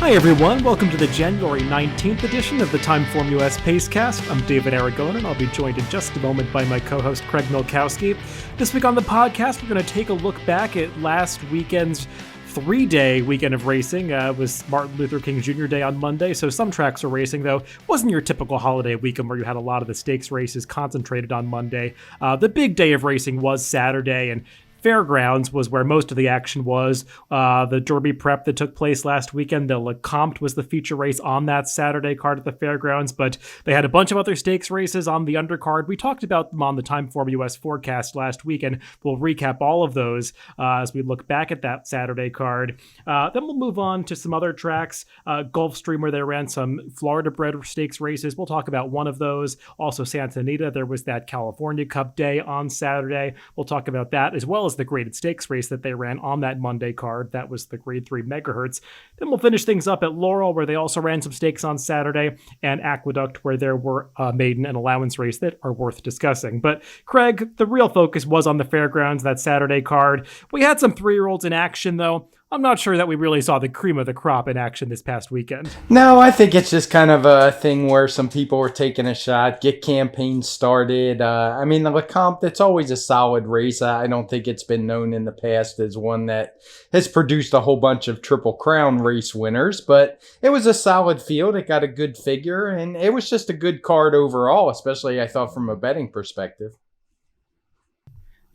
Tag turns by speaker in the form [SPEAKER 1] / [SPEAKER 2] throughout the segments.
[SPEAKER 1] Hi everyone, welcome to the January 19th edition of the TimeformUS Pacecast. I'm David Aragon, and I'll be joined in just a moment by my co-host Craig Milkowski. This week on the podcast, we're going to take a look back at last weekend's three-day weekend of racing. It was Martin Luther King Jr. Day on Monday, so some tracks were racing, though. It wasn't your typical holiday weekend where you had a lot of the stakes races concentrated on Monday. The big day of racing was Saturday, and Fairgrounds was where most of the action was. The Derby prep that took place last weekend, the Lecomte was the feature race on that Saturday card at the Fairgrounds, but they had a bunch of other stakes races on the undercard. We talked about them on the TimeformUS forecast last week, and we'll recap all of those as we look back at that Saturday card. Then we'll move on to some other tracks. Gulfstream, where they ran some Florida-bred stakes races. We'll talk about one of those. Also, Santa Anita, there was that California Cup day on Saturday. We'll talk about that, as well as the graded stakes race that they ran on that Monday card. That was the grade 3 Megahertz. Then we'll finish things up at Laurel, where they also ran some stakes on Saturday, and Aqueduct, where there were a maiden and allowance race that are worth discussing. But Craig, the real focus was on the Fairgrounds, that Saturday card. We had some 3-year-olds in action, though. I'm not sure that we really saw the cream of the crop in action this past weekend.
[SPEAKER 2] No, I think it's just kind of a thing where some people were taking a shot, get campaigns started. The Lecomte, it's always a solid race. I don't think it's been known in the past as one that has produced a whole bunch of Triple Crown race winners, but it was a solid field. It got a good figure, and it was just a good card overall, especially, I thought, from a betting perspective.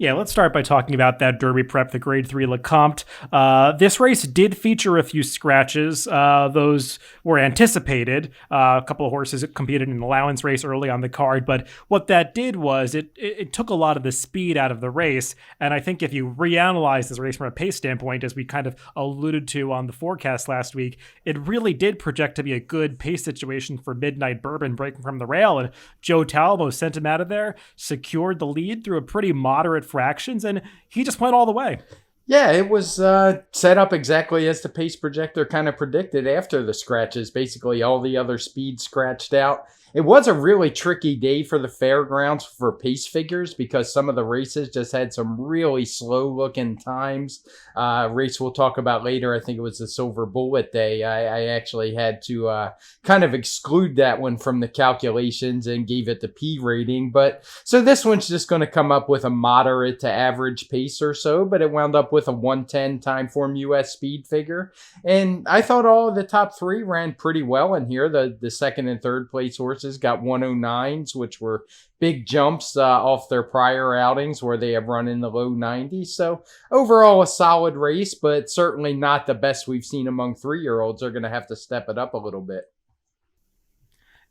[SPEAKER 1] Yeah, let's start by talking about that Derby prep, the grade 3 Lecomte. This race did feature a few scratches. Those were anticipated. A couple of horses competed in an allowance race early on the card, but what that did was it took a lot of the speed out of the race. And I think if you reanalyze this race from a pace standpoint, as we kind of alluded to on the forecast last week, it really did project to be a good pace situation for Midnight Bourbon breaking from the rail. And Joe Talbot sent him out of there, secured the lead through a pretty moderate fractions, and he just went all the way.
[SPEAKER 2] Yeah, it was set up exactly as the pace projector kind of predicted after the scratches. Basically, all the other speed scratched out. It was a really tricky day for the Fairgrounds for pace figures because some of the races just had some really slow-looking times. Race we'll talk about later, I think it was the Silver Bullet Day. I actually had to kind of exclude that one from the calculations and gave it the P rating. But so this one's just going to come up with a moderate to average pace or so, but it wound up with a 110 Timeform US speed figure. And I thought all of the top three ran pretty well in here. The second and third place horses got 109s, which were big jumps off their prior outings where they have run in the low 90s. So overall, a solid race, but certainly not the best we've seen among 3-year-olds. They're going to have to step it up a little bit.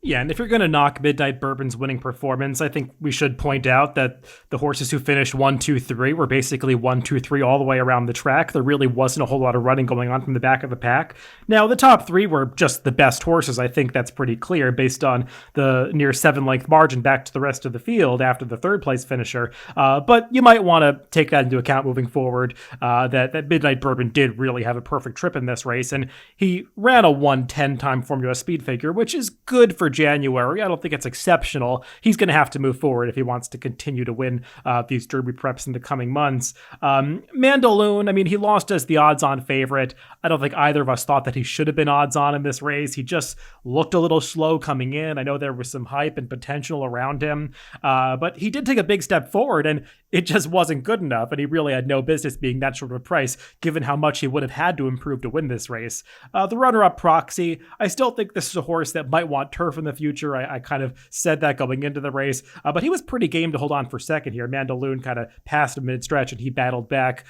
[SPEAKER 1] Yeah, and if you're going to knock Midnight Bourbon's winning performance, I think we should point out that the horses who finished 1, 2, 3 were basically 1, 2, 3 all the way around the track. There really wasn't a whole lot of running going on from the back of the pack. Now, the top 3 were just the best horses. I think that's pretty clear based on the near 7-length margin back to the rest of the field after the third place finisher. But you might want to take that into account moving forward, that Midnight Bourbon did really have a perfect trip in this race, and he ran a 110 Timeform US speed figure, which is good for January. I don't think it's exceptional. He's going to have to move forward if he wants to continue to win these Derby preps in the coming months. Mandaloun, he lost as the odds-on favorite. I don't think either of us thought that he should have been odds-on in this race. He just looked a little slow coming in. I know there was some hype and potential around him, but he did take a big step forward, and it just wasn't good enough, and he really had no business being that short of a price, given how much he would have had to improve to win this race. The runner-up Proxy, I still think this is a horse that might want turf in the future. I kind of said that going into the race, but he was pretty game to hold on for second here. Mandaloun kind of passed him mid-stretch, and he battled back.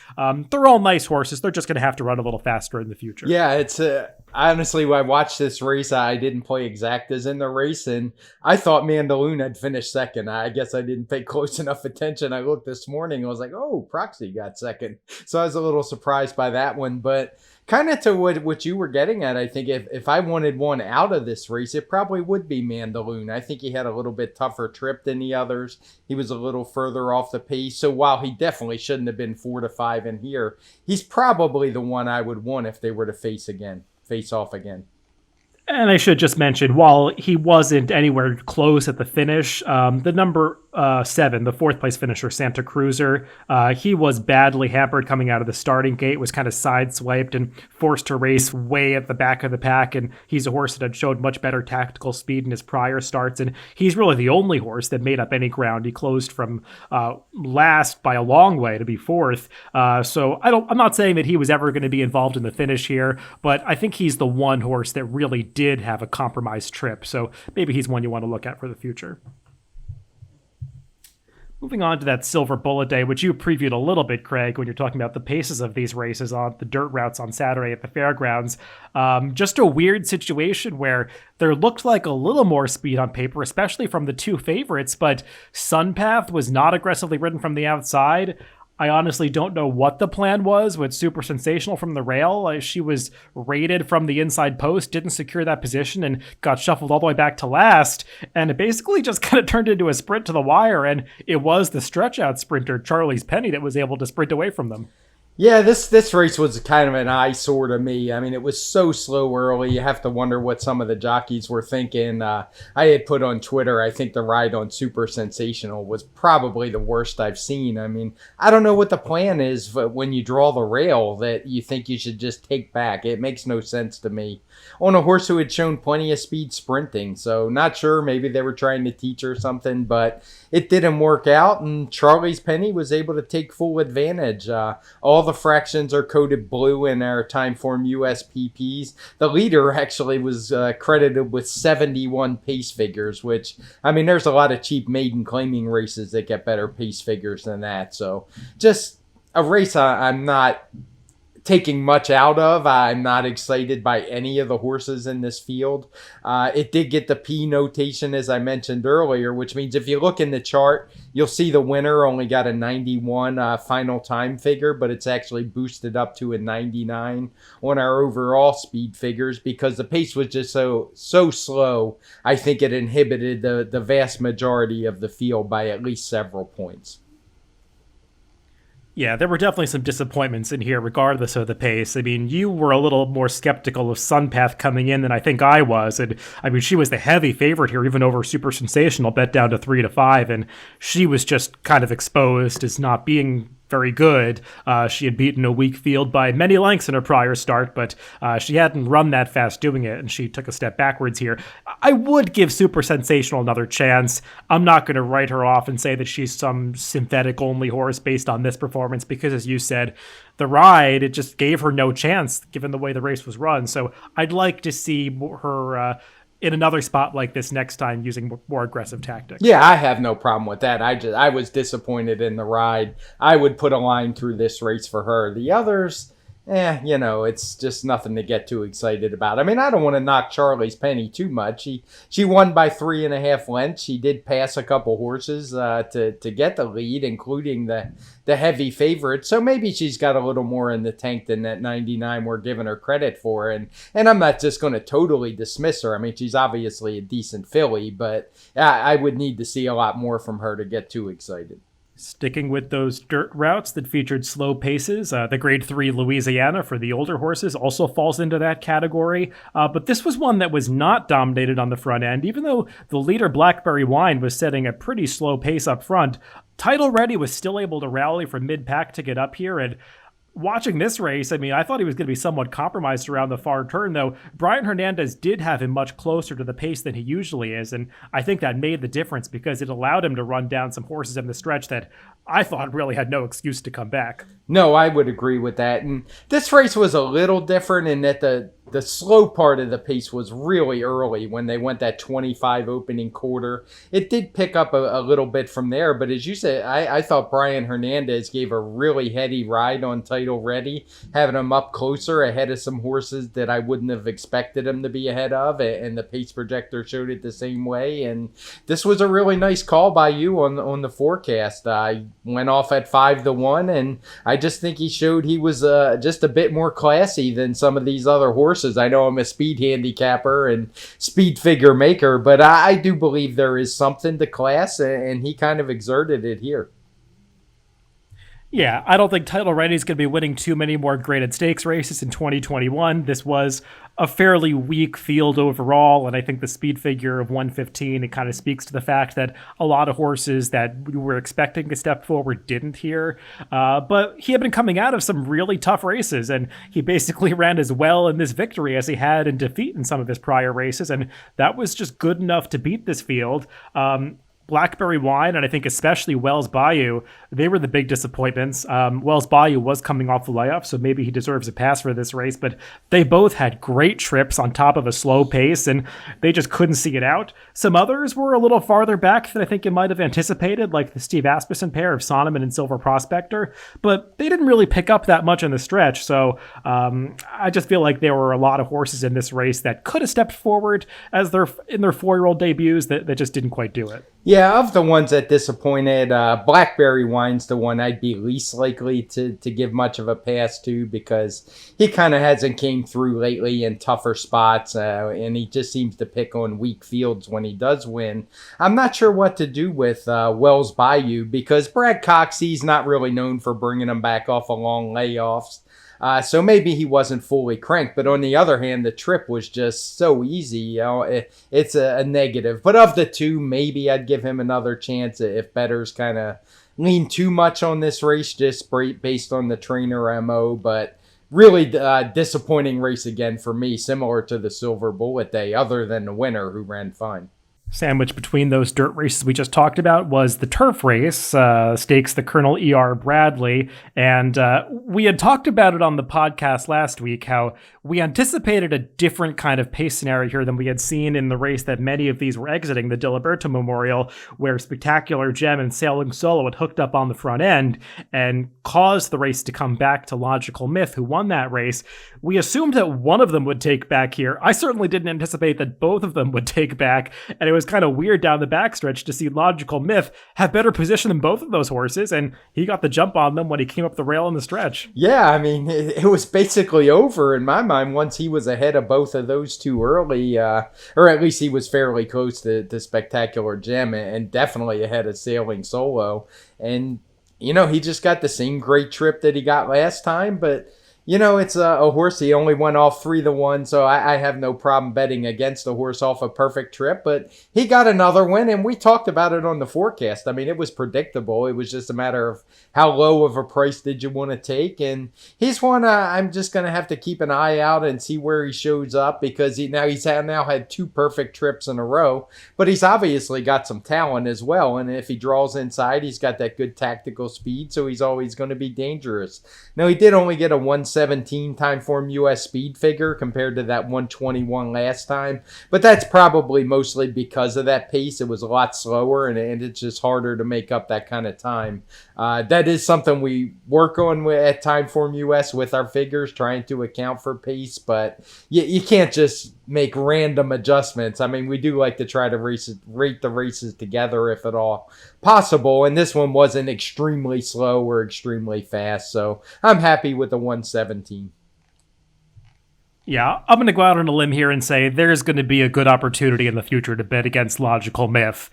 [SPEAKER 1] They're all nice horses. They're just going to have to run a little faster in the future.
[SPEAKER 2] Yeah, it's honestly, when I watched this race, I didn't play exactas in the race, and I thought Mandaloun had finished second. I guess I didn't pay close enough attention. I looked this morning and was like, oh, Proxy got second. So I was a little surprised by that one, but kind of to what you were getting at, I think if I wanted one out of this race, it probably would be Mandaloun. I think he had a little bit tougher trip than the others. He was a little further off the pace. So while he definitely shouldn't have been 4 to 5 in here, he's probably the one I would want if they were to face off again.
[SPEAKER 1] And I should just mention, while he wasn't anywhere close at the finish, the number 7, the fourth place finisher, Santa Cruiser. He was badly hampered coming out of the starting gate, was kind of sideswiped and forced to race way at the back of the pack. And he's a horse that had showed much better tactical speed in his prior starts. And he's really the only horse that made up any ground. He closed from last by a long way to be fourth. So I'm not saying that he was ever going to be involved in the finish here, but I think he's the one horse that really did have a compromised trip. So maybe he's one you want to look at for the future. Moving on to that Silver Bullet Day, which you previewed a little bit, Craig, when you're talking about the paces of these races on the dirt routes on Saturday at the fairgrounds. Just a weird situation where there looked like a little more speed on paper, especially from the two favorites, but Sunpath was not aggressively ridden from the outside. I honestly don't know what the plan was with Super Sensational from the rail. She was rated from the inside post, didn't secure that position, and got shuffled all the way back to last. And it basically just kind of turned into a sprint to the wire, and it was the stretch-out sprinter, Charlie's Penny, that was able to sprint away from them.
[SPEAKER 2] Yeah, this race was kind of an eyesore to me. I mean, it was so slow early. You have to wonder what some of the jockeys were thinking. I had put on Twitter, I think the ride on Super Sensational was probably the worst I've seen. I mean, I don't know what the plan is when you draw the rail that you think you should just take back. It makes no sense to me. On a horse who had shown plenty of speed sprinting, so not sure. Maybe they were trying to teach her something, but it didn't work out, and Charlie's Penny was able to take full advantage. All the fractions are coded blue in our TimeformUS PPs. The leader actually was credited with 71 pace figures, which, I mean, there's a lot of cheap maiden claiming races that get better pace figures than that. So just a race I'm not taking much out of. I'm not excited by any of the horses in this field. It did get the P notation, as I mentioned earlier, which means if you look in the chart, you'll see the winner only got a 91 final time figure, but it's actually boosted up to a 99 on our overall speed figures because the pace was just so slow. I think it inhibited the vast majority of the field by at least several points.
[SPEAKER 1] Yeah, there were definitely some disappointments in here, regardless of the pace. I mean, you were a little more skeptical of Sunpath coming in than I think I was. And I mean, she was the heavy favorite here, even over Super Sensational, bet down to 3-5. And she was just kind of exposed as not being very good. She had beaten a weak field by many lengths in her prior start, but she hadn't run that fast doing it, and she took a step backwards here. I would give Super Sensational another chance. I'm not going to write her off and say that she's some synthetic-only horse based on this performance, because as you said, the ride, it just gave her no chance given the way the race was run. So I'd like to see her in another spot like this next time using more aggressive tactics.
[SPEAKER 2] Yeah, I have no problem with that. I was disappointed in the ride. I would put a line through this race for her. The others, it's just nothing to get too excited about. I mean, I don't want to knock Charlie's Penny too much. She won by 3.5 lengths. She did pass a couple horses to get the lead, including the heavy favorite. So maybe she's got a little more in the tank than that 99 we're giving her credit for. And I'm not just going to totally dismiss her. I mean, she's obviously a decent filly, but I would need to see a lot more from her to get too excited.
[SPEAKER 1] Sticking with those dirt routes that featured slow paces, the Grade 3 Louisiana for the older horses also falls into that category. But this was one that was not dominated on the front end, even though the leader Blackberry Wine was setting a pretty slow pace up front. Title Ready was still able to rally from mid-pack to get up here, and watching this race, I mean, I thought he was going to be somewhat compromised around the far turn, though. Brian Hernandez did have him much closer to the pace than he usually is, and I think that made the difference because it allowed him to run down some horses in the stretch that I thought really had no excuse to come back.
[SPEAKER 2] No, I would agree with that. And this race was a little different in that the slow part of the pace was really early when they went that 25 opening quarter. It did pick up a little bit from there, but as you said, I thought Brian Hernandez gave a really heady ride on Title Ready, having him up closer ahead of some horses that I wouldn't have expected him to be ahead of, and the pace projector showed it the same way. And this was a really nice call by you on the forecast. I went off at 5-1, and I just think he showed he was just a bit more classy than some of these other horses. I know I'm a speed handicapper and speed figure maker, but I do believe there is something to class, and he kind of exerted it here.
[SPEAKER 1] Yeah, I don't think Title Ready is going to be winning too many more graded stakes races in 2021. This was a fairly weak field overall, and I think the speed figure of 115, it kind of speaks to the fact that a lot of horses that we were expecting to step forward didn't here. But he had been coming out of some really tough races, and he basically ran as well in this victory as he had in defeat in some of his prior races, and that was just good enough to beat this field. Blackberry Wine, and I think especially Wells Bayou, they were the big disappointments. Wells Bayou was coming off the layoff, so maybe he deserves a pass for this race, but they both had great trips on top of a slow pace, and they just couldn't see it out. Some others were a little farther back than I think you might have anticipated, like the Steve Asmussen pair of Sonneman and Silver Prospector, but they didn't really pick up that much in the stretch, so I just feel like there were a lot of horses in this race that could have stepped forward as in their 4-year-old debuts that just didn't quite do it.
[SPEAKER 2] Yeah, of the ones that disappointed, Blackberry Wine's the one I'd be least likely to give much of a pass to because he kind of hasn't came through lately in tougher spots, and he just seems to pick on weak fields when he does win. I'm not sure what to do with Wells Bayou because Brad Cox, he's not really known for bringing him back off of long layoffs. So maybe he wasn't fully cranked, but on the other hand, the trip was just so easy. It's a negative. But of the two, maybe I'd give him another chance if bettors kind of lean too much on this race just based on the trainer MO. But really disappointing race again for me, similar to the Silver Bullet Day, other than the winner who ran fine.
[SPEAKER 1] Sandwiched between those dirt races we just talked about was the turf race, stakes the Colonel E.R. Bradley. And we had talked about it on the podcast last week, how we anticipated a different kind of pace scenario here than we had seen in the race that many of these were exiting, the Diliberto Memorial, where Spectacular Gem and Sailing Solo had hooked up on the front end and caused the race to come back to Logical Myth, who won that race. We assumed that one of them would take back here. I certainly didn't anticipate that both of them would take back, and it was kind of weird down the backstretch to see Logical Myth have better position than both of those horses, and he got the jump on them when he came up the rail in the stretch.
[SPEAKER 2] Yeah, I mean, it was basically over in my mind once he was ahead of both of those two early, or at least he was fairly close to Spectacular Gem and definitely ahead of Sailing Solo. And, you know, he just got the same great trip that he got last time, but you know, it's a horse. He only went off 3-1, so I have no problem betting against a horse off a perfect trip. But he got another win, and we talked about it on the forecast. I mean, it was predictable. It was just a matter of how low of a price did you want to take. And he's one I'm just going to have to keep an eye out and see where he shows up because he's now had 2 perfect trips in a row. But he's obviously got some talent as well. And if he draws inside, he's got that good tactical speed, so he's always going to be dangerous. Now, he did only get a 117 Timeform US speed figure compared to that 121 last time. But that's probably mostly because of that pace. It was a lot slower, and it's just harder to make up that kind of time. That is something we work on at Timeform US with our figures, trying to account for pace. But you can't just make random adjustments. I mean, we do like to try to rate the races together if at all possible. And this one wasn't extremely slow or extremely fast. So I'm happy with the 117.
[SPEAKER 1] Yeah, I'm going to go out on a limb here and say there's going to be a good opportunity in the future to bet against Logical Myth.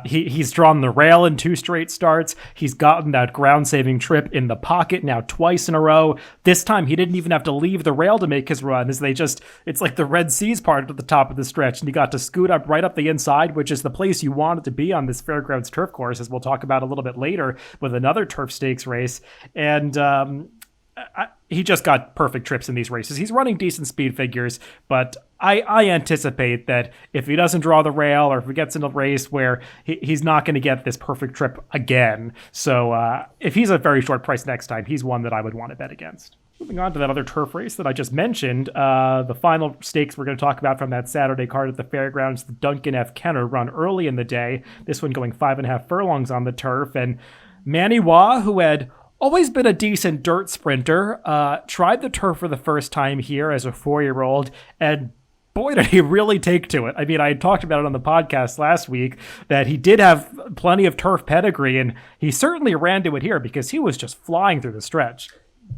[SPEAKER 1] He's drawn the rail in 2 straight starts. He's gotten that ground-saving trip in the pocket now twice in a row. This time, he didn't even have to leave the rail to make his run, it's like the Red Seas part at the top of the stretch, and he got to scoot up right up the inside, which is the place you wanted to be on this Fairgrounds turf course, as we'll talk about a little bit later with another turf stakes race. And he just got perfect trips in these races. He's running decent speed figures, but I anticipate that if he doesn't draw the rail or if he gets in a race where he's not going to get this perfect trip again. So if he's a very short price next time, he's one that I would want to bet against. Moving on to that other turf race that I just mentioned, the final stakes we're going to talk about from that Saturday card at the Fairgrounds, the Duncan F. Kenner run early in the day, this one going 5.5 furlongs on the turf. And Manny Wah, who had always been a decent dirt sprinter, tried the turf for the first time here as a 4-year-old, and boy, did he really take to it. I mean, I had talked about it on the podcast last week that he did have plenty of turf pedigree, and he certainly ran to it here because he was just flying through the stretch.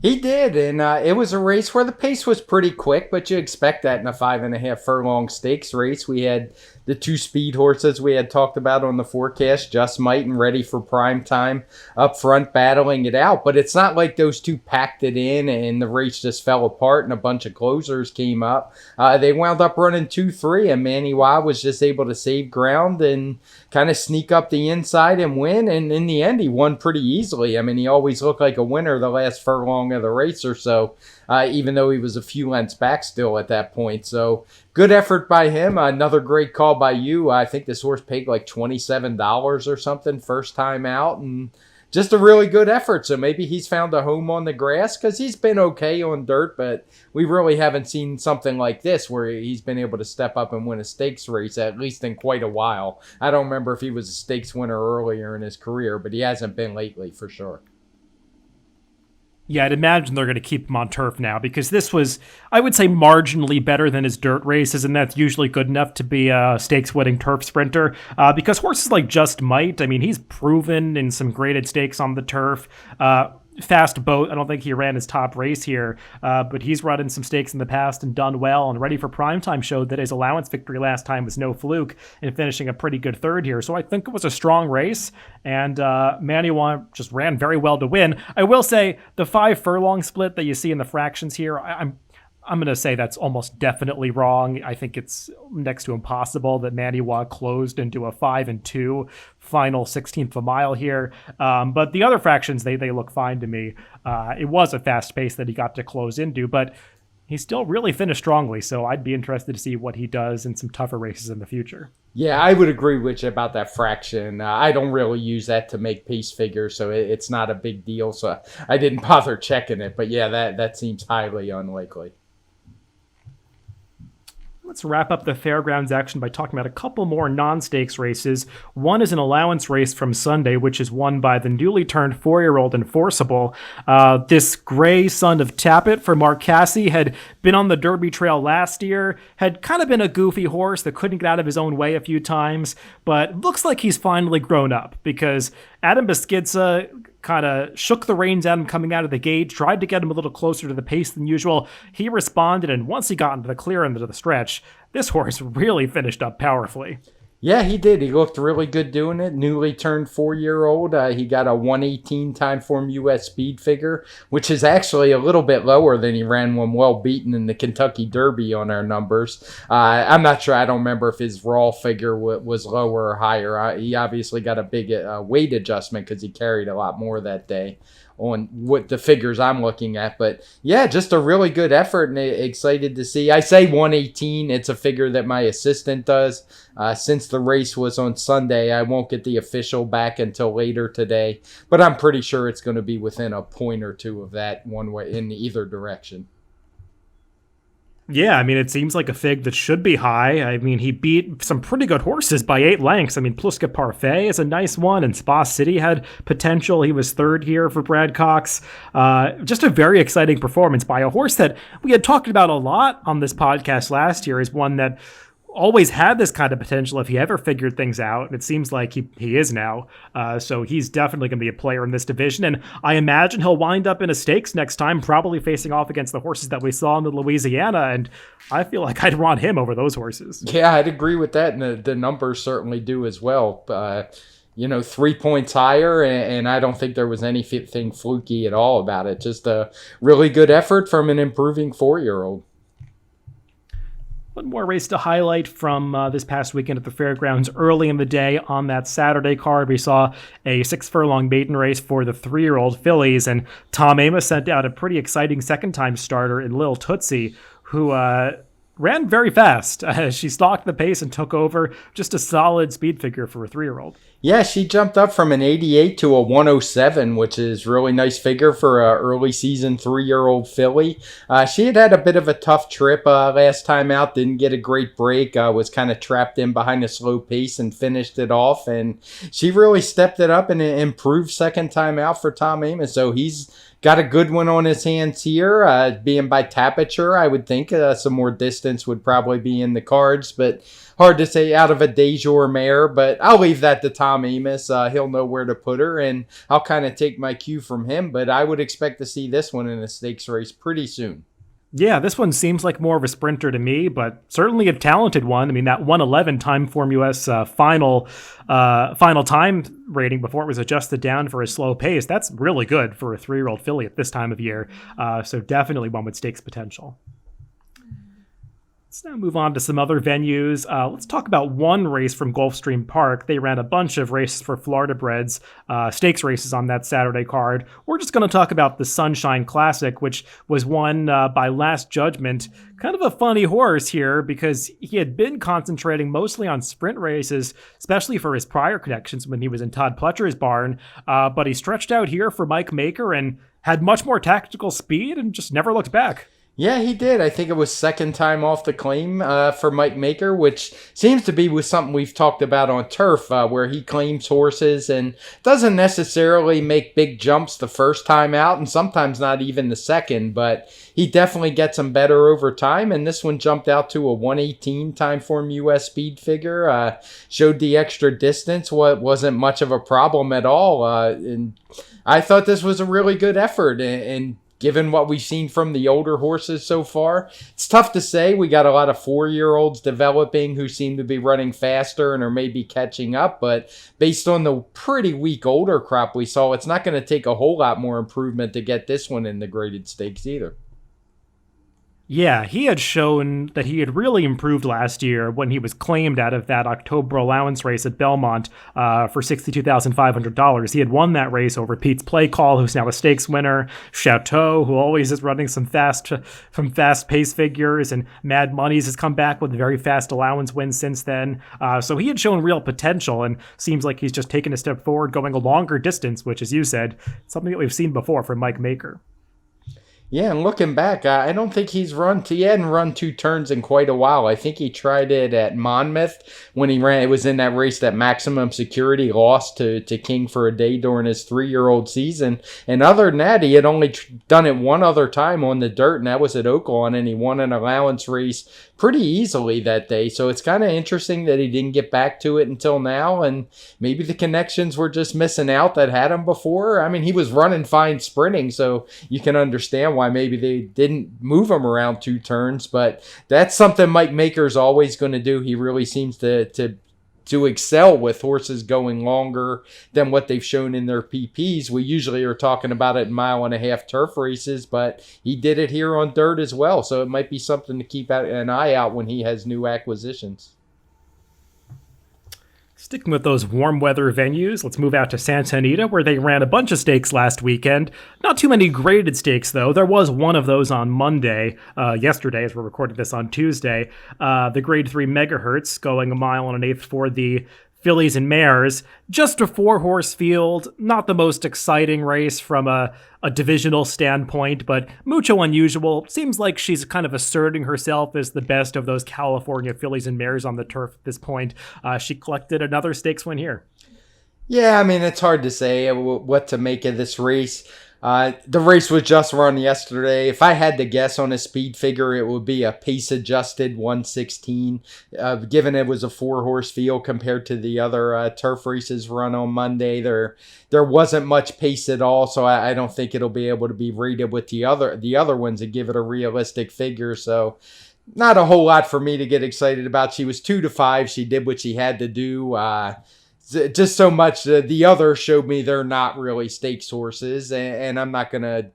[SPEAKER 2] He did, and it was a race where the pace was pretty quick, but you expect that in a 5.5 furlong stakes race. We had the two speed horses we had talked about on the forecast, Just Might and Ready for Prime Time, up front battling it out. But it's not like those two packed it in and the race just fell apart and a bunch of closers came up. They wound up running 2-3, and Manny Wah was just able to save ground and kind of sneak up the inside and win. And in the end, he won pretty easily. I mean, he always looked like a winner the last furlong of the race or so, even though he was a few lengths back still at that point. So good effort by him. Another great call by you. I think this horse paid like $27 or something first time out, and just a really good effort. So maybe he's found a home on the grass, because he's been okay on dirt, but we really haven't seen something like this where he's been able to step up and win a stakes race, at least in quite a while. I don't remember if he was a stakes winner earlier in his career, but he hasn't been lately for sure.
[SPEAKER 1] Yeah, I'd imagine they're going to keep him on turf now, because this was, I would say, marginally better than his dirt races, and that's usually good enough to be a stakes-winning turf sprinter. Because horses like Just Might, I mean, he's proven in some graded stakes on the turf. Fast Boat, I don't think he ran his top race here, but he's run in some stakes in the past and done well, and Ready for Primetime showed that his allowance victory last time was no fluke in finishing a pretty good third here. So I think it was a strong race, and Manny Wah just ran very well to win. I will say the 5 furlong split that you see in the fractions here, I'm going to say that's almost definitely wrong. I think it's next to impossible that Manny Wah closed into a 5-2 final 16th of a mile here. But the other fractions, they look fine to me. It was a fast pace that he got to close into, but he still really finished strongly. So I'd be interested to see what he does in some tougher races in the future.
[SPEAKER 2] Yeah, I would agree with you about that fraction. I don't really use that to make pace figures, so it's not a big deal. So I didn't bother checking it. But yeah, that seems highly unlikely.
[SPEAKER 1] Let's wrap up the fairgrounds action by talking about a couple more non-stakes races. One is an allowance race from Sunday, which is won by the newly turned 4-year-old Enforceable. This Gray Son of Tappet for Mark Casse had been on the Derby Trail last year, had kind of been a goofy horse that couldn't get out of his own way a few times, but looks like he's finally grown up, because Adam Beschizza kind of shook the reins at him coming out of the gate, tried to get him a little closer to the pace than usual. He responded, and once he got into the clear end of the stretch, this horse really finished up powerfully.
[SPEAKER 2] Yeah, he did. He looked really good doing it. Newly turned 4-year-old. He got a 118 Timeform US speed figure, which is actually a little bit lower than he ran when well beaten in the Kentucky Derby on our numbers. I'm not sure. I don't remember if his raw figure was lower or higher. He obviously got a big weight adjustment because he carried a lot more that day on what the figures I'm looking at. But yeah, just a really good effort, and excited to see. I say 118. It's a figure that my assistant does. Since the race was on Sunday, I won't get the official back until later today, but I'm pretty sure it's going to be within a point or two of that one way in either direction.
[SPEAKER 1] Yeah, I mean, it seems like a fig that should be high. I mean, he beat some pretty good horses by 8 lengths. I mean, Pluska Parfait is a nice one, and Spa City had potential. He was third here for Brad Cox. Just a very exciting performance by a horse that we had talked about a lot on this podcast last year, is one that always had this kind of potential if he ever figured things out. And it seems like he is now. So he's definitely going to be a player in this division. And I imagine he'll wind up in a stakes next time, probably facing off against the horses that we saw in the Louisiana. And I feel like I'd want him over those horses.
[SPEAKER 2] Yeah, I'd agree with that. And the numbers certainly do as well. 3 points higher, and I don't think there was anything fluky at all about it. Just a really good effort from an improving 4-year-old.
[SPEAKER 1] One more race to highlight from this past weekend at the fairgrounds. Early in the day on that Saturday card, we saw a 6-furlong maiden race for the 3-year-old fillies, and Tom Amos sent out a pretty exciting second-time starter in Lil Tootsie, who ran very fast. She stalked the pace and took over. Just a solid speed figure for a 3-year-old.
[SPEAKER 2] Yeah, she jumped up from an 88 to a 107, which is really nice figure for an early season 3-year-old filly. She had a bit of a tough trip last time out, didn't get a great break, was kind of trapped in behind a slow pace and finished it off. And she really stepped it up and improved second time out for Tom Amos. So he's got a good one on his hands here. Being by Tapiture, I would think some more distance would probably be in the cards, but hard to say out of a de jour mare. But I'll leave that to Tom Amos. He'll know where to put her, and I'll kind of take my cue from him. But I would expect to see this one in a stakes race pretty soon.
[SPEAKER 1] Yeah, this one seems like more of a sprinter to me, but certainly a talented one. I mean, that 111 Timeform US final time rating before it was adjusted down for a slow pace. That's really good for a 3-year-old filly at this time of year. So definitely one with stakes potential. Let's now move on to some other venues. Let's talk about one race from Gulfstream Park. They ran a bunch of races for Florida breds, stakes races on that Saturday card. We're just going to talk about the Sunshine Classic, which was won by Last Judgment. Kind of a funny horse here because he had been concentrating mostly on sprint races, especially for his prior connections when he was in Todd Pletcher's barn. But he stretched out here for Mike Maker and had much more tactical speed and just never looked back.
[SPEAKER 2] Yeah, he did. I think it was second time off the claim for Mike Maker, which seems to be with something we've talked about on turf, where he claims horses and doesn't necessarily make big jumps the first time out, and sometimes not even the second, but he definitely gets them better over time, and this one jumped out to a 118 Timeform US speed figure, showed the extra distance, what wasn't much of a problem at all, and I thought this was a really good effort, and given what we've seen from the older horses so far, it's tough to say. We got a lot of 4-year-olds developing who seem to be running faster and are maybe catching up, but based on the pretty weak older crop we saw, it's not going to take a whole lot more improvement to get this one in the graded stakes either.
[SPEAKER 1] Yeah, he had shown that he had really improved last year when he was claimed out of that October allowance race at Belmont for $62,500. He had won that race over Pete's Play Call, who's now a stakes winner, Chateau, who always is running some fast pace figures, and Mad Money's has come back with a very fast allowance win since then. So he had shown real potential, and seems like he's just taken a step forward, going a longer distance, which, as you said, something that we've seen before from Mike Maker.
[SPEAKER 2] Yeah, and looking back, I don't think he hadn't run 2 turns in quite a while. I think he tried it at Monmouth when he ran. It was in that race that Maximum Security lost to King for a Day during his 3-year-old season. And other than that, he had only done it one other time on the dirt, and that was at Oaklawn, and he won an allowance race pretty easily that day. So it's kind of interesting that he didn't get back to it until now, and maybe the connections were just missing out that had him before. I mean, he was running fine sprinting, so you can understand why maybe they didn't move him around 2 turns, but that's something Mike Maker's always going to do. He really seems to excel with horses going longer than what they've shown in their PPs. We usually are talking about it in 1.5-mile turf races, but he did it here on dirt as well. So it might be something to keep an eye out when he has new acquisitions.
[SPEAKER 1] Sticking with those warm weather venues, let's move out to Santa Anita, where they ran a bunch of stakes last weekend. Not too many graded stakes, though. There was one of those on yesterday, as we're recording this on Tuesday. The Grade 3 Megahertz going 1 1/8 for the fillies and mares. Just a 4-horse field, not the most exciting race from a divisional standpoint, but mucho unusual. Seems like she's kind of asserting herself as the best of those California fillies and mares on the turf at this point. She collected another stakes win here.
[SPEAKER 2] Yeah, I mean, it's hard to say what to make of this race. The race was just run yesterday. If I had to guess on a speed figure, it would be a pace-adjusted 116, given it was a 4-horse field compared to the other turf races run on Monday. There wasn't much pace at all, so I don't think it'll be able to be rated with the other ones and give it a realistic figure. So not a whole lot for me to get excited about. She was 2-5. She did what she had to do. Just so much. The other showed me they're not really stakes horses, and I'm not going to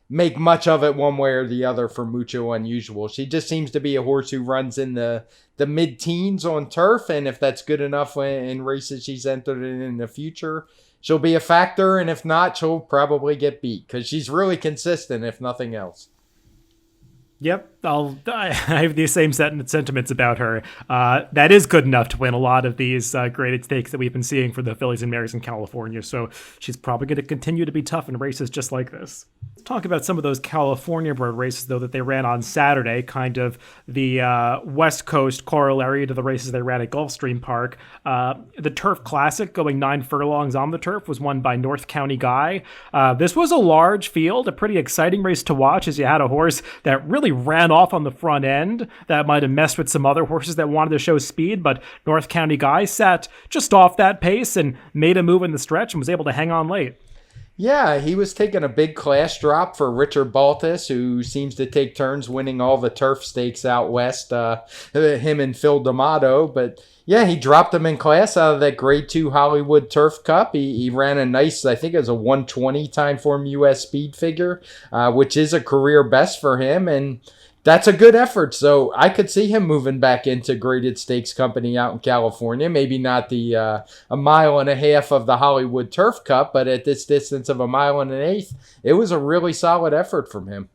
[SPEAKER 2] make much of it one way or the other for Mucho Unusual. She just seems to be a horse who runs in the mid-teens on turf, and if that's good enough in races she's entered in the future, she'll be a factor, and if not, she'll probably get beat, because she's really consistent, if nothing else.
[SPEAKER 1] Yep, I have the same sentiments about her. That is good enough to win a lot of these graded stakes that we've been seeing for the fillies and mares in California, so she's probably going to continue to be tough in races just like this. Let's talk about some of those California bred races, though, that they ran on Saturday, kind of the West Coast corollary to the races they ran at Gulfstream Park. The Turf Classic, going 9 furlongs on the turf, was won by North County Guy. This was a large field, a pretty exciting race to watch, as you had a horse that really ran off on the front end that might have messed with some other horses that wanted to show speed, but North County Guy sat just off that pace and made a move in the stretch and was able to hang on late.
[SPEAKER 2] Yeah, he was taking a big class drop for Richard Baltus, who seems to take turns winning all the turf stakes out west, him and Phil D'Amato. But yeah, he dropped him in class out of that Grade 2 Hollywood Turf Cup. He ran a nice, I think it was a 120 Timeform US speed figure, which is a career best for him. And that's a good effort. So I could see him moving back into graded stakes company out in California. Maybe not the a mile and a half of the Hollywood Turf Cup, but at this distance of a mile and an eighth, it was a really solid effort from him.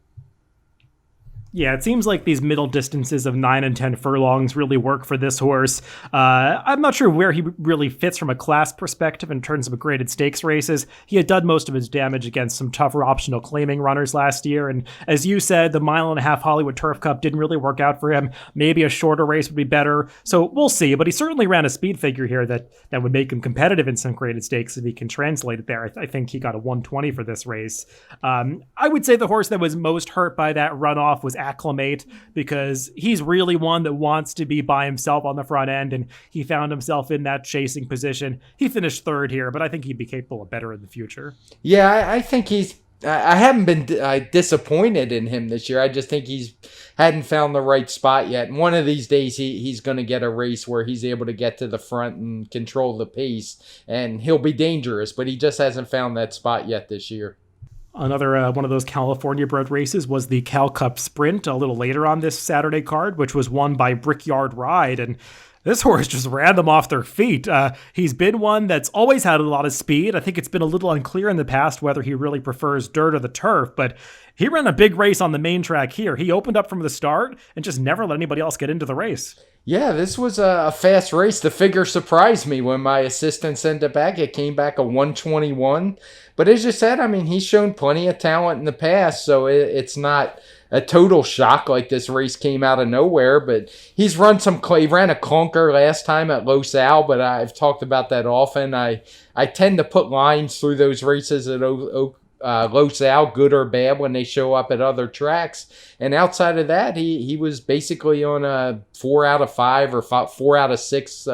[SPEAKER 1] Yeah, it seems like these middle distances of 9 and 10 furlongs really work for this horse. I'm not sure where he really fits from a class perspective in terms of graded stakes races. He had done most of his damage against some tougher optional claiming runners last year, and as you said, the mile and a half Hollywood Turf Cup didn't really work out for him. Maybe a shorter race would be better, so we'll see, but he certainly ran a speed figure here that would make him competitive in some graded stakes if he can translate it there. I think he got a 120 for this race. I would say the horse that was most hurt by that runoff was Acclimate, because he's really one that wants to be by himself on the front end, and he found himself in that chasing position. He finished third here, but I think he'd be capable of better in the future.
[SPEAKER 2] Yeah, I think I haven't been disappointed in him this year. I just think he's hadn't found the right spot yet. And one of these days, he's going to get a race where he's able to get to the front and control the pace, and he'll be dangerous, but he just hasn't found that spot yet this year.
[SPEAKER 1] Another one of those California-bred races was the Cal Cup Sprint a little later on this Saturday card, which was won by Brickyard Ride, and this horse just ran them off their feet. He's been one that's always had a lot of speed. I think it's been a little unclear in the past whether he really prefers dirt or the turf, but he ran a big race on the main track here. He opened up from the start and just never let anybody else get into the race.
[SPEAKER 2] Yeah, this was a fast race. The figure surprised me when my assistant sent it back. It came back a 121. But as you said, I mean, he's shown plenty of talent in the past, so it's not a total shock like this race came out of nowhere. But he's run he ran a clunker last time at Los Al, but I've talked about that often. I tend to put lines through those races at Los Al, good or bad, when they show up at other tracks. And outside of that, he was basically on a 4 out of 5 or 4 out of 6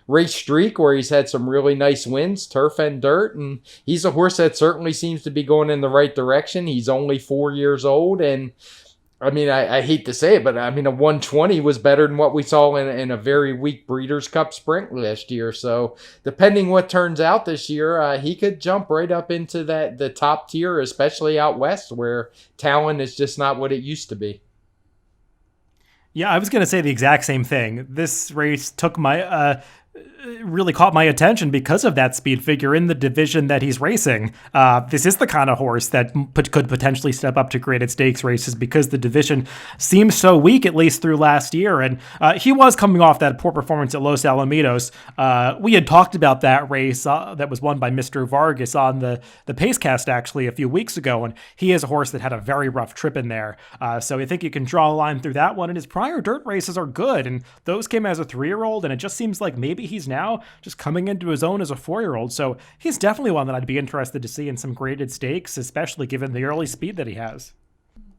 [SPEAKER 2] race streak where he's had some really nice wins, turf and dirt. And he's a horse that certainly seems to be going in the right direction. He's only 4 years old. And I mean, I hate to say it, but I mean, a 120 was better than what we saw in a very weak Breeders' Cup Sprint last year. So depending what turns out this year, he could jump right up into the top tier, especially out west where talent is just not what it used to be.
[SPEAKER 1] Yeah, I was going to say the exact same thing. This race took really caught my attention because of that speed figure in the division that he's racing. This is the kind of horse that could potentially step up to graded stakes races because the division seems so weak, at least through last year. And he was coming off that poor performance at Los Alamitos. We had talked about that race that was won by Mr. Vargas on the Pacecast actually a few weeks ago. And he is a horse that had a very rough trip in there. So I think you can draw a line through that one. And his prior dirt races are good. And those came as a 3-year-old. And it just seems like maybe he's now just coming into his own as a 4-year-old. So he's definitely one that I'd be interested to see in some graded stakes, especially given the early speed that he has.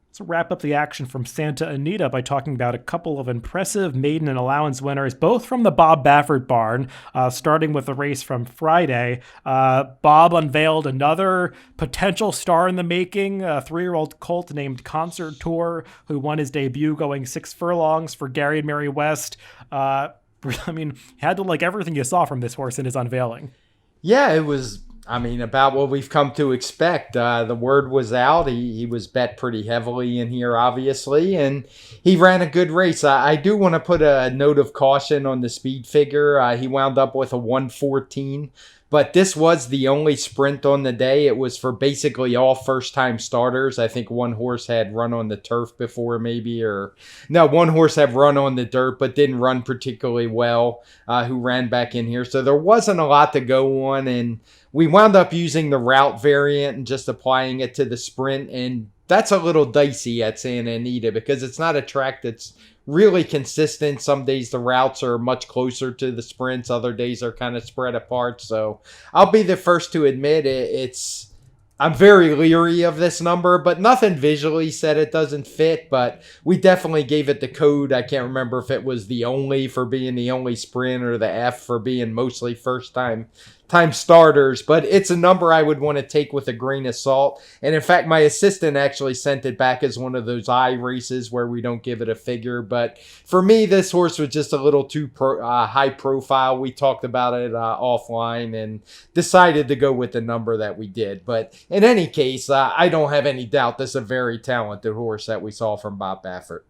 [SPEAKER 1] Let's wrap up the action from Santa Anita by talking about a couple of impressive maiden and allowance winners, both from the Bob Baffert barn, starting with the race from Friday. Bob unveiled another potential star in the making, a 3-year-old colt named Concert Tour, who won his debut going 6 furlongs for Gary and Mary West. I mean, had to like everything you saw from this horse in his unveiling.
[SPEAKER 2] Yeah, it was, I mean, about what we've come to expect. The word was out. He was bet pretty heavily in here, obviously, and he ran a good race. I do want to put a note of caution on the speed figure. He wound up with a 114. But this was the only sprint on the day. It was for basically all first-time starters. I think one horse had run on the turf before maybe, one horse had run on the dirt but didn't run particularly well, who ran back in here. So there wasn't a lot to go on, and we wound up using the route variant and just applying it to the sprint, and that's a little dicey at Santa Anita because it's not a track that's really consistent. Some days the routes are much closer to the sprints. Other days are kind of spread apart. So I'll be the first to admit I'm very leery of this number, but nothing visually said it doesn't fit. But we definitely gave it the code. I can't remember if it was the only for being the only sprint or the F for being mostly first time time starters, but it's a number I would want to take with a grain of salt. And in fact, my assistant actually sent it back as one of those eye races where we don't give it a figure. But for me, this horse was just a little too high profile. We talked about it offline and decided to go with the number that we did. But in any case, I don't have any doubt this is a very talented horse that we saw from Bob Baffert.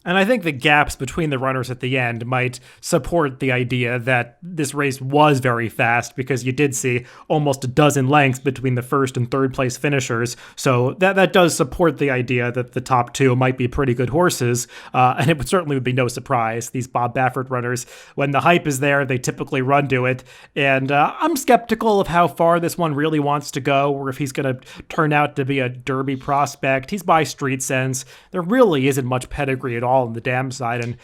[SPEAKER 1] And I think the gaps between the runners at the end might support the idea that this race was very fast, because you did see almost a dozen lengths between the first and third place finishers. So that does support the idea that the top two might be pretty good horses. And it would certainly be no surprise. These Bob Baffert runners, when the hype is there, they typically run to it. And I'm skeptical of how far this one really wants to go, or if he's going to turn out to be a Derby prospect. He's by street sense. There really isn't much pedigree at all on the dam side, and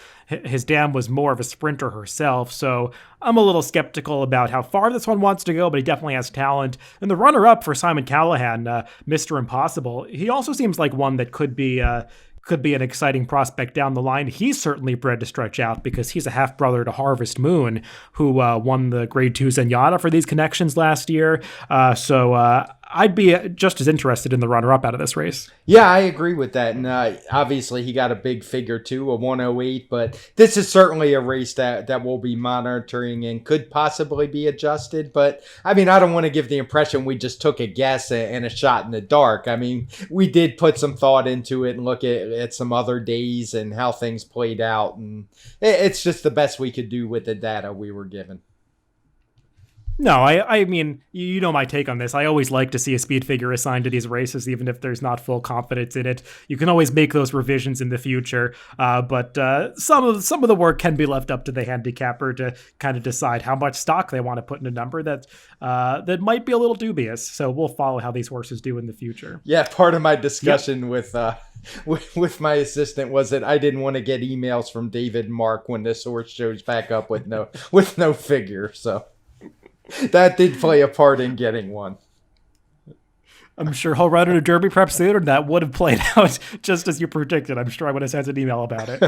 [SPEAKER 1] his dam was more of a sprinter herself, so I'm a little skeptical about how far this one wants to go, but he definitely has talent. And the runner-up for Simon Callahan, Mr. Impossible, he also seems like one that could be an exciting prospect down the line. He's certainly bred to stretch out, because he's a half-brother to Harvest Moon, who won the Grade 2 Zenyatta for these connections last year. So I'd be just as interested in the runner-up out of this race.
[SPEAKER 2] Yeah, I agree with that. And obviously he got a big figure too, a 108. But this is certainly a race that we'll be monitoring and could possibly be adjusted. But I mean, I don't want to give the impression we just took a guess and a shot in the dark. I mean, we did put some thought into it and look at some other days and how things played out. And it's just the best we could do with the data we were given.
[SPEAKER 1] No, I mean, you know my take on this. I always like to see a speed figure assigned to these races, even if there's not full confidence in it. You can always make those revisions in the future, but some of the work can be left up to the handicapper to kind of decide how much stock they want to put in a number that might be a little dubious. So we'll follow how these horses do in the future. Yeah,
[SPEAKER 2] part of my discussion with my assistant was that I didn't want to get emails from David and Mark when this horse shows back up with no figure. So that did play a part in getting one.
[SPEAKER 1] I'm sure he'll run in a Derby prep soon, and that would have played out just as you predicted. I'm sure I would have sent an email about it.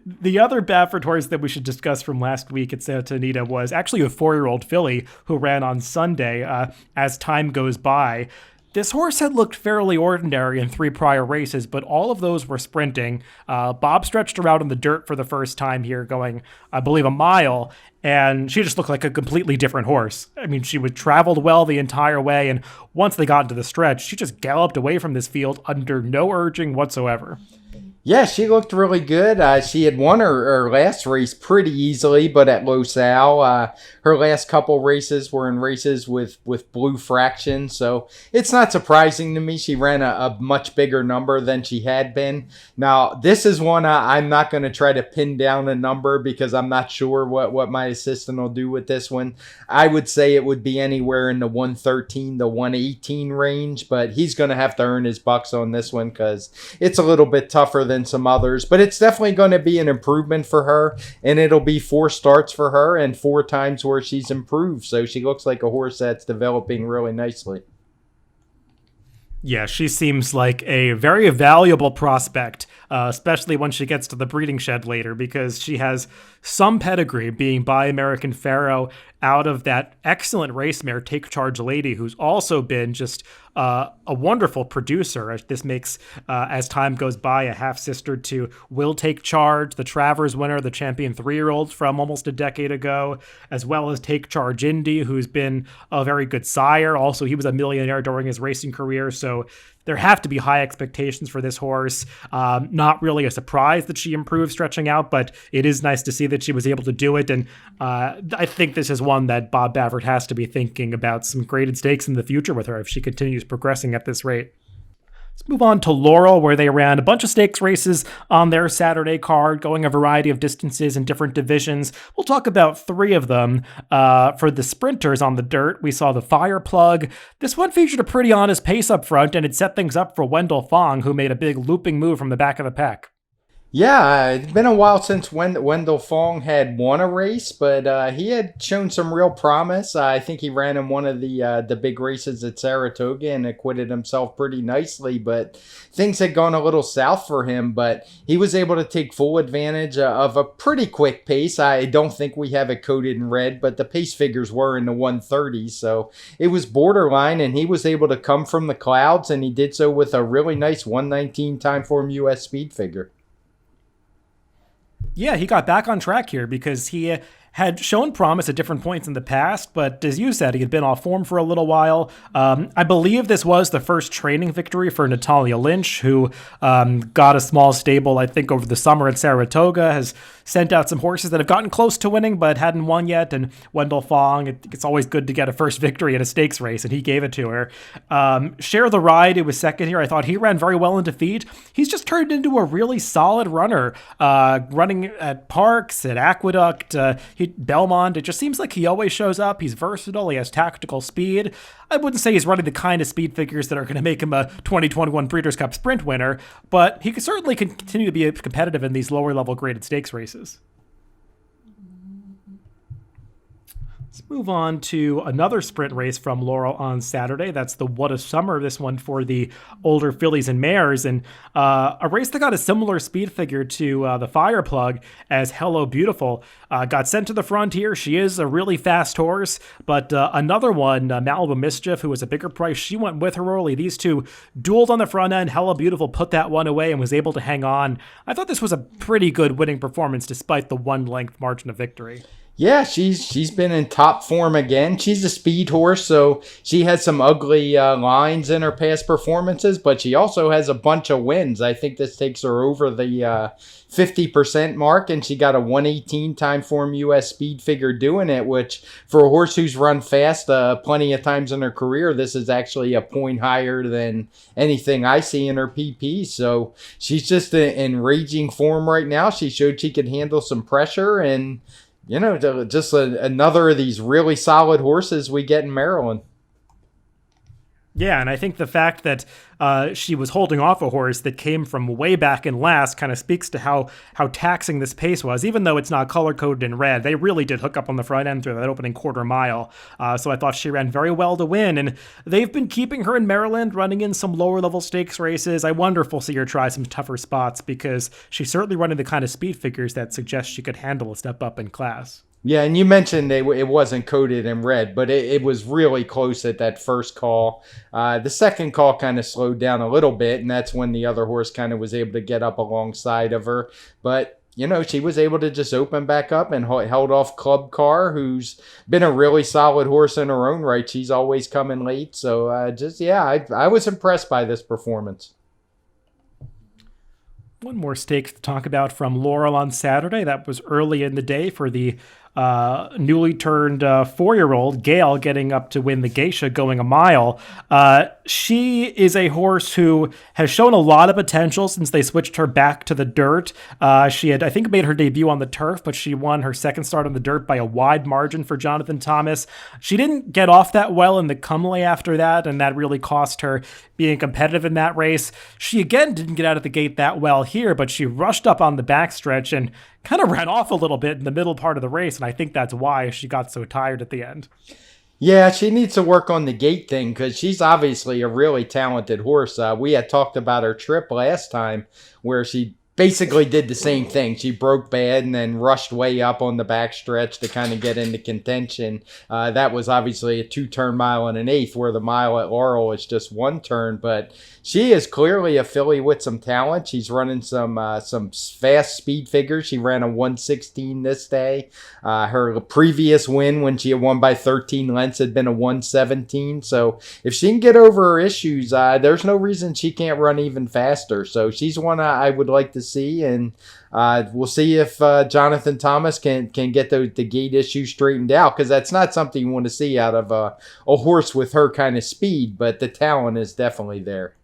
[SPEAKER 1] The other Baffert horse that we should discuss from last week at Santa Anita was actually a 4-year-old filly who ran on Sunday as time goes by. This horse had looked fairly ordinary in 3 prior races, but all of those were sprinting. Bob stretched her out on the dirt for the first time here, going, I believe, a mile, and she just looked like a completely different horse. I mean, she would traveled well the entire way, and once they got into the stretch, she just galloped away from this field under no urging whatsoever.
[SPEAKER 2] Yeah, she looked really good. She had won her last race pretty easily, but at Los Al, her last couple races were in races with Blue Fraction, so it's not surprising to me. She ran a much bigger number than she had been. Now, this is one I'm not going to try to pin down a number because I'm not sure what my assistant will do with this one. I would say it would be anywhere in the 113 to 118 range, but he's going to have to earn his bucks on this one because it's a little bit tougher than some others, but it's definitely going to be an improvement for her, and it'll be 4 starts for her and 4 times where she's improved, so she looks like a horse that's developing really nicely.
[SPEAKER 1] Yeah, she seems like a very valuable prospect, especially when she gets to the breeding shed later, because she has some pedigree, being by American Pharaoh out of that excellent race mare, Take Charge Lady, who's also been just a wonderful producer. This makes, as time goes by, a half-sister to Will Take Charge, the Travers winner, the champion 3-year-old from almost a decade ago, as well as Take Charge Indy, who's been a very good sire. Also, he was a millionaire during his racing career, so there have to be high expectations for this horse. Not really a surprise that she improved stretching out, but it is nice to see that she was able to do it. And I think this is one that Bob Baffert has to be thinking about some graded stakes in the future with her if she continues progressing at this rate. Let's move on to Laurel, where they ran a bunch of stakes races on their Saturday card, going a variety of distances in different divisions. We'll talk about 3 of them. For the sprinters on the dirt, we saw the Fire Plug. This one featured a pretty honest pace up front, and it set things up for Wendell Fong, who made a big looping move from the back of the pack.
[SPEAKER 2] Yeah, it's been a while since Wendell Fong had won a race, but he had shown some real promise. I think he ran in one of the big races at Saratoga and acquitted himself pretty nicely, but things had gone a little south for him, but he was able to take full advantage of a pretty quick pace. I don't think we have it coded in red, but the pace figures were in the 130s, so it was borderline, and he was able to come from the clouds, and he did so with a really nice 119 Timeform US speed figure.
[SPEAKER 1] Yeah, he got back on track here because he had shown promise at different points in the past, but as you said, he had been off form for a little while. I believe this was the first training victory for Natalia Lynch, who got a small stable, I think, over the summer at Saratoga, has sent out some horses that have gotten close to winning but hadn't won yet, and Wendell Fong, it's always good to get a first victory in a stakes race, and he gave it to her. Share the Ride, who was second here, I thought he ran very well in defeat. He's just turned into a really solid runner, running at Parks, at Aqueduct, Belmont. It just seems like he always shows up. He's versatile. He has tactical speed. I wouldn't say he's running the kind of speed figures that are going to make him a 2021 Breeders' Cup Sprint winner, but he could certainly continue to be competitive in these lower level graded stakes races. Let's move on to another sprint race from Laurel on Saturday. That's the What a Summer, this one for the older fillies and mares, and a race that got a similar speed figure to the Fire Plug as Hello Beautiful. Got sent to the front here. She is a really fast horse, but another one, Malibu Mischief, who was a bigger price, she went with her early. These two dueled on the front end. Hello Beautiful put that one away and was able to hang on. I thought this was a pretty good winning performance despite the one-length margin of victory.
[SPEAKER 2] Yeah, she's been in top form again. She's a speed horse, so she has some ugly lines in her past performances, but she also has a bunch of wins. I think this takes her over the 50% mark, and she got a 118 Timeform US speed figure doing it, which for a horse who's run fast plenty of times in her career, this is actually a point higher than anything I see in her PP. So she's just in raging form right now. She showed she could handle some pressure, and just another of these really solid horses we get in Maryland.
[SPEAKER 1] Yeah, and I think the fact that she was holding off a horse that came from way back in last kind of speaks to how taxing this pace was. Even though it's not color-coded in red, they really did hook up on the front end through that opening quarter mile. So I thought she ran very well to win, and they've been keeping her in Maryland, running in some lower-level stakes races. I wonder if we'll see her try some tougher spots, because she's certainly running the kind of speed figures that suggest she could handle a step up in class.
[SPEAKER 2] Yeah, and you mentioned it wasn't coded in red, but it was really close at that first call. The second call kind of slowed down a little bit, and that's when the other horse kind of was able to get up alongside of her. But, she was able to just open back up and held off Club Car, who's been a really solid horse in her own right. She's always coming late. So, I was impressed by this performance.
[SPEAKER 1] One more stake to talk about from Laurel on Saturday. That was early in the day for the newly turned 4-year-old Gail getting up to win the Geisha going a mile. She is a horse who has shown a lot of potential since they switched her back to the dirt. She had, I think, made her debut on the turf, but she won her second start on the dirt by a wide margin for Jonathan Thomas. She didn't get off that well in the Cumley after that, and that really cost her being competitive in that race. She again didn't get out of the gate that well here, but she rushed up on the backstretch and kind of ran off a little bit in the middle part of the race, and I think that's why she got so tired at the end.
[SPEAKER 2] Yeah, she needs to work on the gait thing, because she's obviously a really talented horse. We had talked about her trip last time where she basically did the same thing. She broke bad and then rushed way up on the backstretch to kind of get into contention. That was obviously a 2-turn mile and an eighth, where the mile at Laurel is just 1 turn. But she is clearly a filly with some talent. She's running some fast speed figures. She ran a 116 this day. Her previous win, when she had won by 13 lengths, had been a 117. So if she can get over her issues, there's no reason she can't run even faster. So she's one I would like to see, and we'll see if Jonathan Thomas can get the gate issue straightened out, because that's not something you want to see out of a horse with her kind of speed, but the talent is definitely there.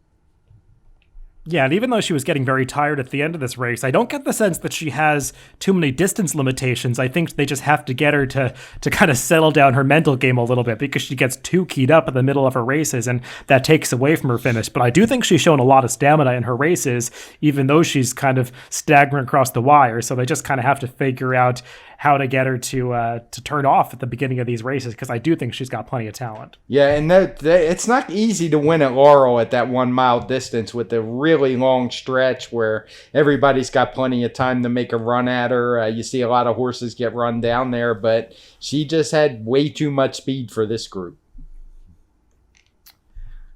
[SPEAKER 1] Yeah, and even though she was getting very tired at the end of this race, I don't get the sense that she has too many distance limitations. I think they just have to get her to kind of settle down her mental game a little bit because she gets too keyed up in the middle of her races, and that takes away from her finish. But I do think she's shown a lot of stamina in her races, even though she's kind of staggering across the wire. So they just kind of have to figure out how to get her to turn off at the beginning of these races, because I do think she's got plenty of talent.
[SPEAKER 2] Yeah, and it's not easy to win at Laurel at that 1 mile distance with a really long stretch where everybody's got plenty of time to make a run at her. You see a lot of horses get run down there, but she just had way too much speed for this group.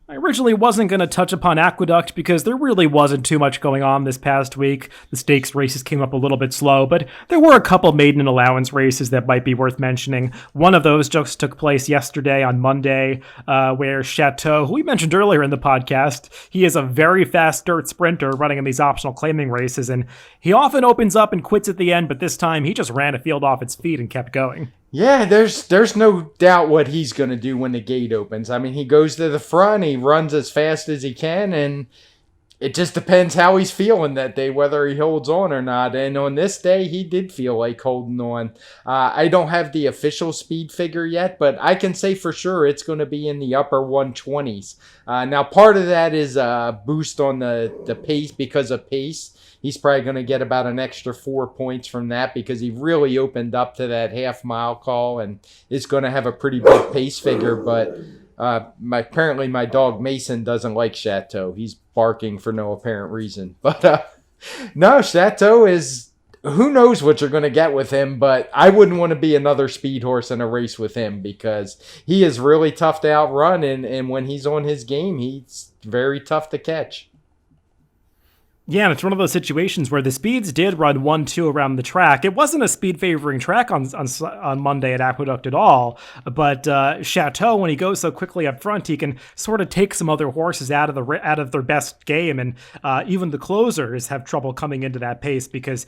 [SPEAKER 1] I originally wasn't going to touch upon Aqueduct because there really wasn't too much going on this past week. The stakes races came up a little bit slow, but there were a couple maiden and allowance races that might be worth mentioning. One of those just took place yesterday on Monday, where Chateau, who we mentioned earlier in the podcast, he is a very fast dirt sprinter running in these optional claiming races, and he often opens up and quits at the end, but this time he just ran a field off its feet and kept going.
[SPEAKER 2] Yeah, there's no doubt what he's going to do when the gate opens. I mean, he goes to the front, he runs as fast as he can, and it just depends how he's feeling that day, whether he holds on or not. And on this day, he did feel like holding on. I don't have the official speed figure yet, but I can say for sure it's going to be in the upper 120s. Now, part of that is a boost on the pace because of pace. He's probably going to get about an extra 4 points from that because he really opened up to that half-mile call and is going to have a pretty big pace figure. But apparently my dog Mason doesn't like Chateau. He's barking for no apparent reason. But no, Chateau is... Who knows what you're going to get with him, but I wouldn't want to be another speed horse in a race with him because he is really tough to outrun, and when he's on his game, he's very tough to catch.
[SPEAKER 1] Yeah, and it's one of those situations where the speeds did run 1-2 around the track. It wasn't a speed favoring track on Monday at Aqueduct at all, but Chateau, when he goes so quickly up front, he can sort of take some other horses out of their best game, and even the closers have trouble coming into that pace because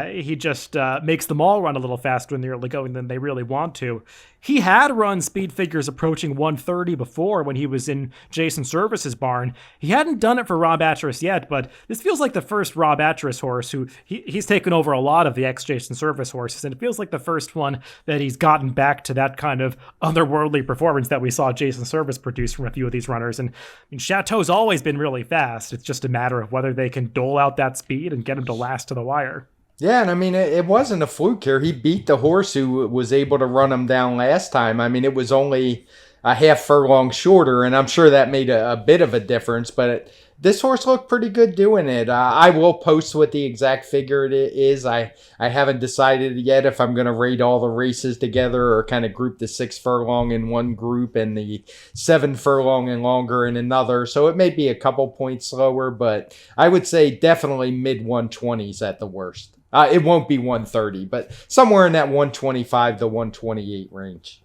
[SPEAKER 1] he just makes them all run a little faster in the early going than they really want to. He had run speed figures approaching 130 before when he was in Jason Service's barn. He hadn't done it for Rob Atras yet, but this feels like the first Rob Atras horse who he's taken over a lot of the ex-Jason Service horses, and it feels like the first one that he's gotten back to that kind of otherworldly performance that we saw Jason Service produce from a few of these runners. And I mean, Chateau's always been really fast. It's just a matter of whether they can dole out that speed and get him to last to the wire.
[SPEAKER 2] Yeah, and I mean, it wasn't a fluke here. He beat the horse who was able to run him down last time. I mean, it was only a half furlong shorter, and I'm sure that made a bit of a difference, but this horse looked pretty good doing it. I will post what the exact figure it is. I haven't decided yet if I'm going to rate all the races together or kind of group the 6 furlong in one group and the 7 furlong and longer in another. So it may be a couple points slower, but I would say definitely mid 120s at the worst. It won't be 130, but somewhere in that 125 to 128 range.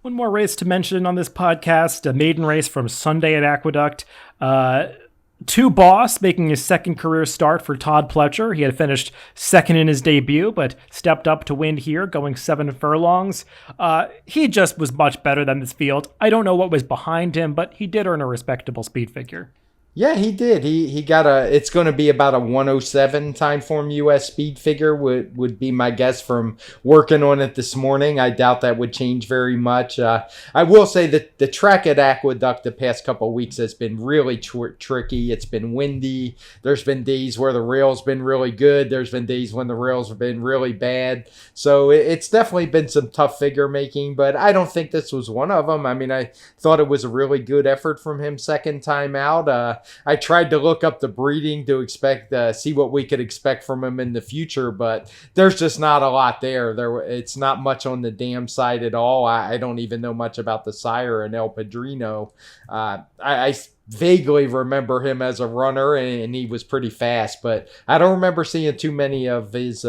[SPEAKER 1] One more race to mention on this podcast, a maiden race from Sunday at Aqueduct. Two Boss making his second career start for Todd Pletcher. He had finished second in his debut, but stepped up to win here, going 7 furlongs. He just was much better than this field. I don't know what was behind him, but he did earn a respectable speed figure.
[SPEAKER 2] Yeah, he did. He got it's going to be about a 107 Timeform US speed figure would be my guess from working on it this morning. I doubt that would change very much. I will say that the track at Aqueduct the past couple of weeks has been really tricky. It's been windy. There's been days where the rail's been really good. There's been days when the rails have been really bad. So it's definitely been some tough figure making, but I don't think this was one of them. I mean, I thought it was a really good effort from him second time out. I tried to look up the breeding to see what we could expect from him in the future, but there's just not a lot there. It's not much on the dam side at all. I don't even know much about the sire and El Padrino. I vaguely remember him as a runner, and he was pretty fast, but I don't remember seeing too many of his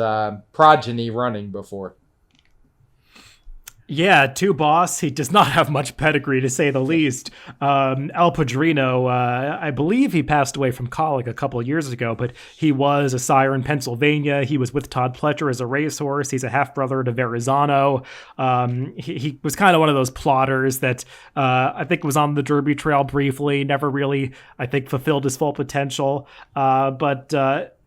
[SPEAKER 2] progeny running before.
[SPEAKER 1] Yeah, two boss. He does not have much pedigree, to say the least. Al Padrino, I believe he passed away from colic a couple of years ago, but he was a sire in Pennsylvania. He was with Todd Pletcher as a racehorse. He's a half-brother to Verrazano. He was kind of one of those plotters that I think was on the Derby Trail briefly, never really, I think, fulfilled his full potential. But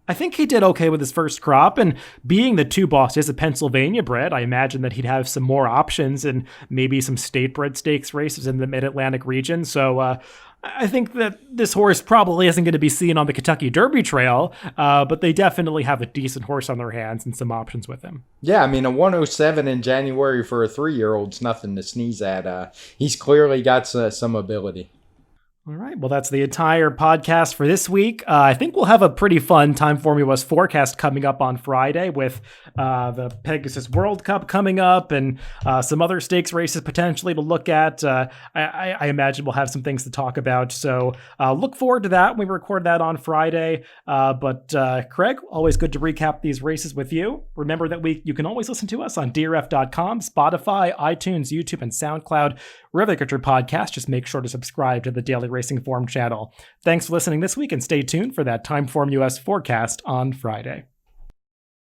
[SPEAKER 1] I think he did okay with his first crop, and being the two boss is a Pennsylvania bred, I imagine that he'd have some more options and maybe some state bred stakes races in the Mid-Atlantic region. So I think that this horse probably isn't going to be seen on the Kentucky Derby Trail, but they definitely have a decent horse on their hands and some options with him.
[SPEAKER 2] Yeah, I mean, a 107 in January for a 3-year-old's nothing to sneeze at. He's clearly got some ability.
[SPEAKER 1] All right. Well, that's the entire podcast for this week. I think we'll have a pretty fun Timeform US forecast coming up on Friday with the Pegasus World Cup coming up and some other stakes races potentially to look at. I imagine we'll have some things to talk about. So look forward to that. We record that on Friday. But Craig, always good to recap these races with you. Remember that you can always listen to us on DRF.com, Spotify, iTunes, YouTube, and SoundCloud. Wherever you get your podcast, just make sure to subscribe to the Daily Racing Form channel. Thanks for listening this week, and stay tuned for that Timeform US forecast on Friday.